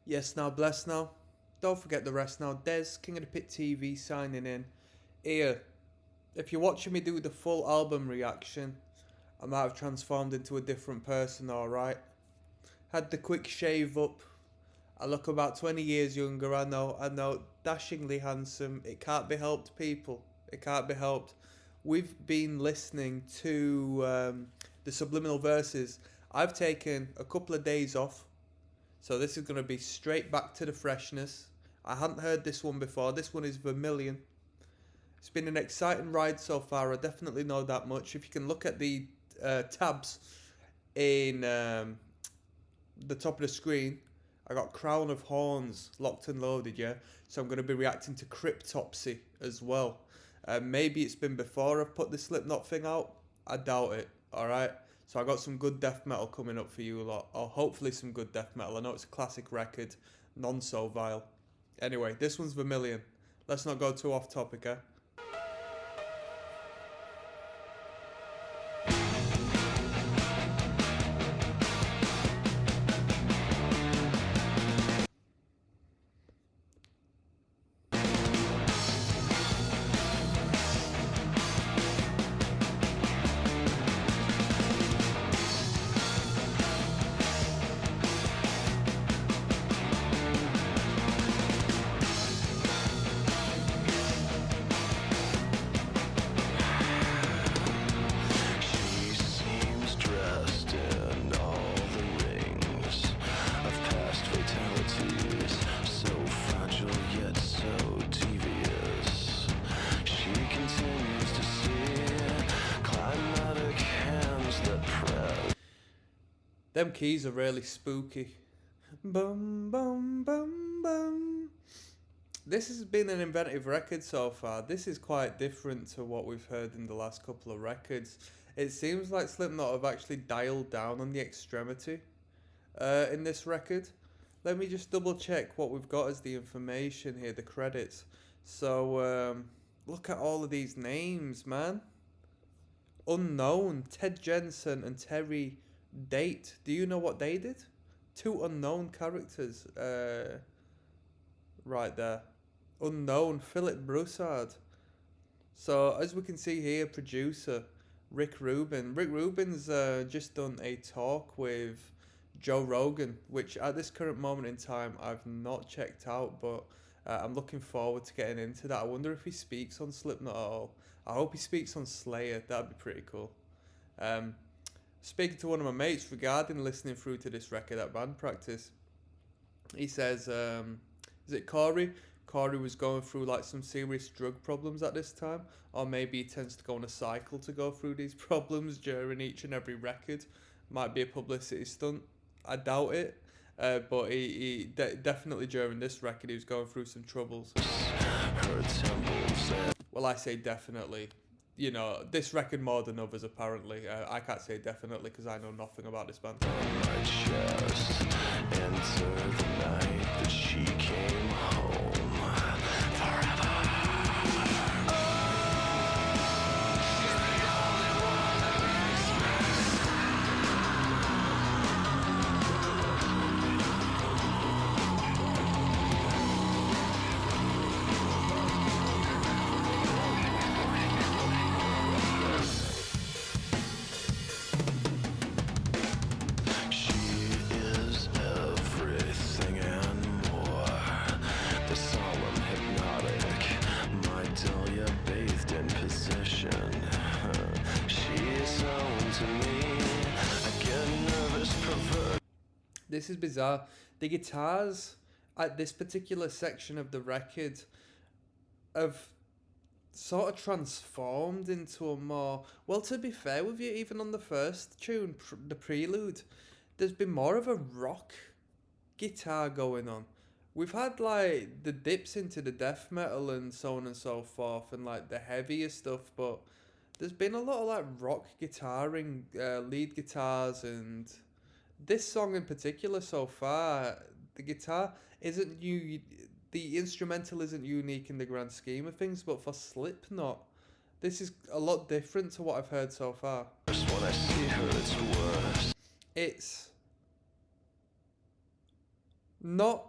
Yes, now, bless now. Don't forget the rest now. Des, King of the Pit TV, signing in. Here, if you're watching me do the full album reaction, I might have transformed into a different person, alright? Had the quick shave up. I look about 20 years younger, I know. Dashingly handsome. It can't be helped, people. It can't be helped. We've been listening to the subliminal verses. I've taken a couple of days off. So this is going to be straight back to the freshness. I hadn't heard this one before. This one is Vermilion. It's been an exciting ride so far. I definitely know that much. If you can look at the tabs in the top of the screen, I got Crown of Horns locked and loaded, yeah? So I'm going to be reacting to Cryptopsy as well. Maybe it's been before I've put the Slipknot thing out. I doubt it, alright? So I got some good death metal coming up for you a lot. Or hopefully some good death metal. I know it's a classic record. None so vile. Anyway, this one's Vermilion. Let's not go too off topic, eh? Them keys are really spooky. Bum bum bum bum. This has been an inventive record so far. This is quite different to what we've heard in the last couple of records. It seems like Slipknot have actually dialed down on the extremity in this record. Let me just double check what we've got as the information here, the credits. So look at all of these names, man. Unknown, Ted Jensen and Terry Date. Do you know what they did? Two unknown characters right there. Unknown, Philip Broussard. So as we can see here, producer Rick Rubin. Rick Rubin's just done a talk with Joe Rogan, which at this current moment in time I've not checked out, but I'm looking forward to getting into that. I wonder if he speaks on Slipknot at all. I hope he speaks on Slayer. That'd be pretty cool. Speaking to one of my mates regarding listening through to this record at band practice, he says, is it Corey? Corey was going through like some serious drug problems at this time, or maybe he tends to go on a cycle to go through these problems during each and every record. Might be a publicity stunt. I doubt it, but he definitely during this record he was going through some troubles. Well, I say definitely. You know, this record more than others apparently. I can't say definitely because I know nothing about this band. On my chest, enter the night that she came home forever. This is bizarre. The guitars at this particular section of the record have sort of transformed into a more... Well, to be fair with you, even on the first tune, the prelude, there's been more of a rock guitar going on. We've had like the dips into the death metal and so on and so forth and like the heavier stuff, but there's been a lot of like rock guitaring, lead guitars, and this song in particular so far, the guitar isn't the instrumental isn't unique in the grand scheme of things, but for Slipknot, this is a lot different to what I've heard so far. When I see her, it's worse. It's not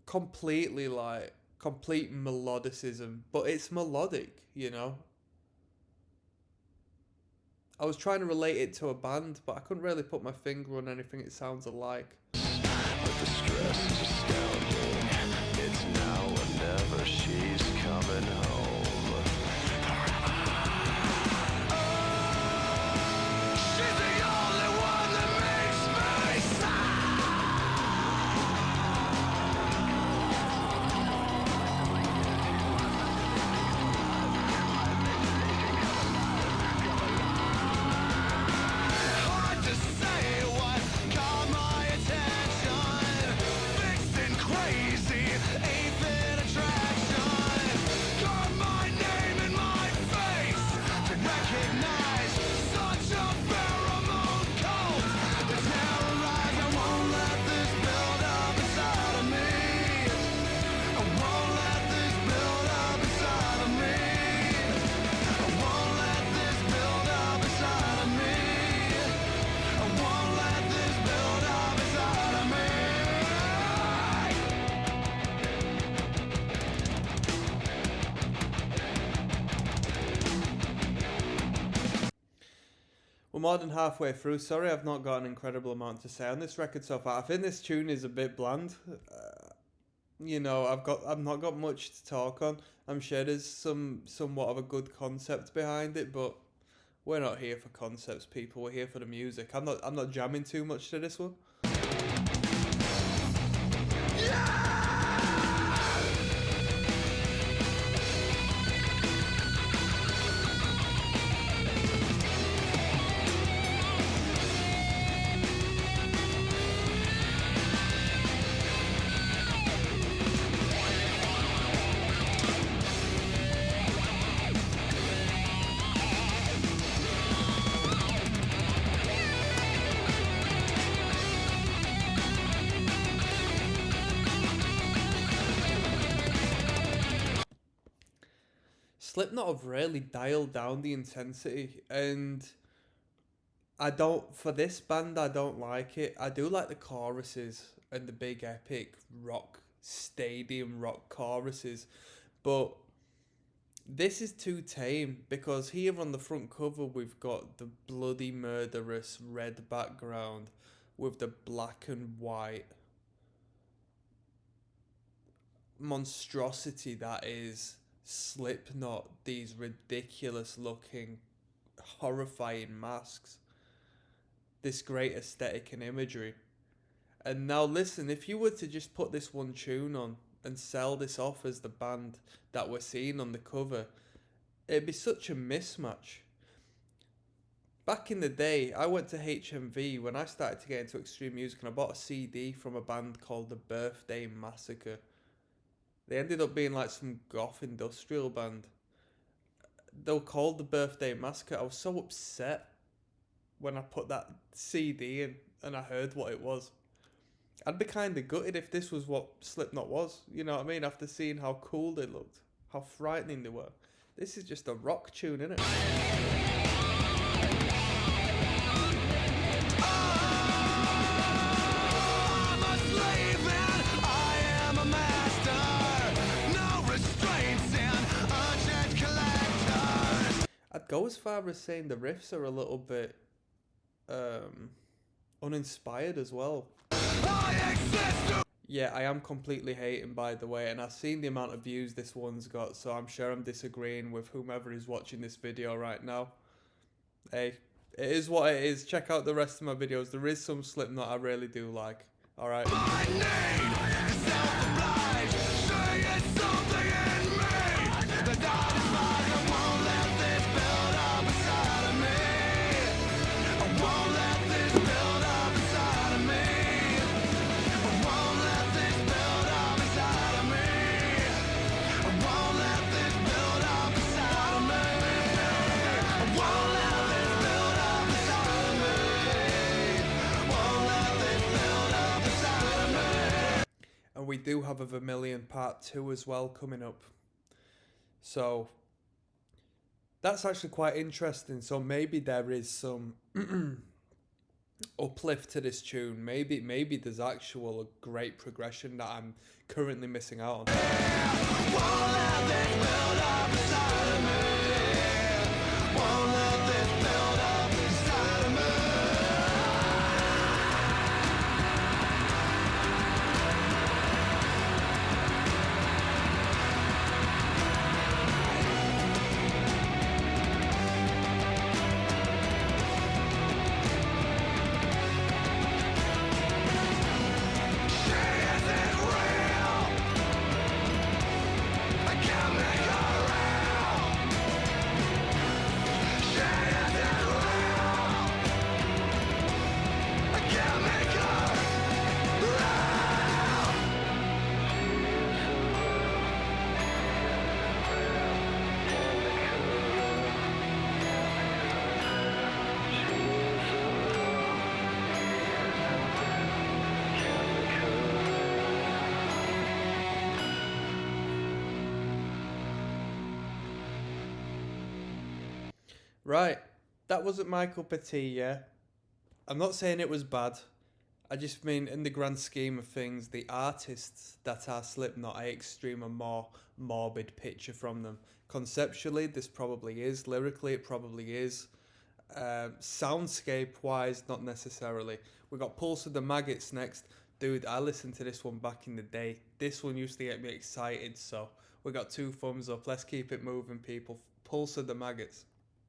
completely like complete melodicism, but it's melodic, you know. I was trying to relate it to a band, but I couldn't really put my finger on anything it sounds alike. But the stress is astounding. It's now or never. She's coming home. She's the only one that makes me hard to say what caught my attention. Fixed and crazy, aphid attraction. Got my name in my face to recognize such a pheromone cult. To terrorize, I won't let this build up inside of me. I won't let this build up inside of me. I won't let this build up inside of me. I won't let this build up inside of me. We're more than halfway through. Sorry, I've not got an incredible amount to say on this record so far. I think this tune is a bit bland. You know, I've not got much to talk on. I'm sure there's somewhat of a good concept behind it, but we're not here for concepts, people. We're here for the music. I'm not jamming too much to this one. Slipknot have really dialed down the intensity, and for this band, I don't like it. I do like the choruses and the big epic rock, stadium rock choruses, but this is too tame because here on the front cover we've got the bloody murderous red background with the black and white monstrosity that is Slipknot, these ridiculous looking, horrifying masks, this great aesthetic and imagery. And now listen, if you were to just put this one tune on and sell this off as the band that we're seeing on the cover, it'd be such a mismatch. Back in the day, I went to HMV when I started to get into extreme music, and I bought a CD from a band called the Birthday Massacre. They ended up being like some goth industrial band. They were called the Birthday Massacre. I was so upset when I put that CD in and I heard what it was. I'd be kind of gutted if this was what Slipknot was. You know what I mean? After seeing how cool they looked, how frightening they were. This is just a rock tune, isn't it? I'd go as far as saying the riffs are a little bit uninspired as well. Yeah, I am completely hating, by the way, and I've seen the amount of views this one's got, so I'm sure I'm disagreeing with whomever is watching this video right now. Hey, it is what it is. Check out the rest of my videos. There is some Slipknot I really do like. Alright. And we do have a Vermilion Part 2 as well coming up. So that's actually quite interesting. So maybe there is some uplift to this tune. Maybe there's actual great progression that I'm currently missing out on. Won't let this build up inside of me. Won't let this build up inside of me. Right, that wasn't my cup of tea, yeah. I'm not saying it was bad. I just mean, in the grand scheme of things, the artists that are Slipknot, I extreme a more morbid picture from them. Conceptually, this probably is. Lyrically, it probably is. Soundscape wise, not necessarily. We got Pulse of the Maggots next. Dude, I listened to this one back in the day. This one used to get me excited, so we got 2 thumbs up. Let's keep it moving, people. Pulse of the Maggots.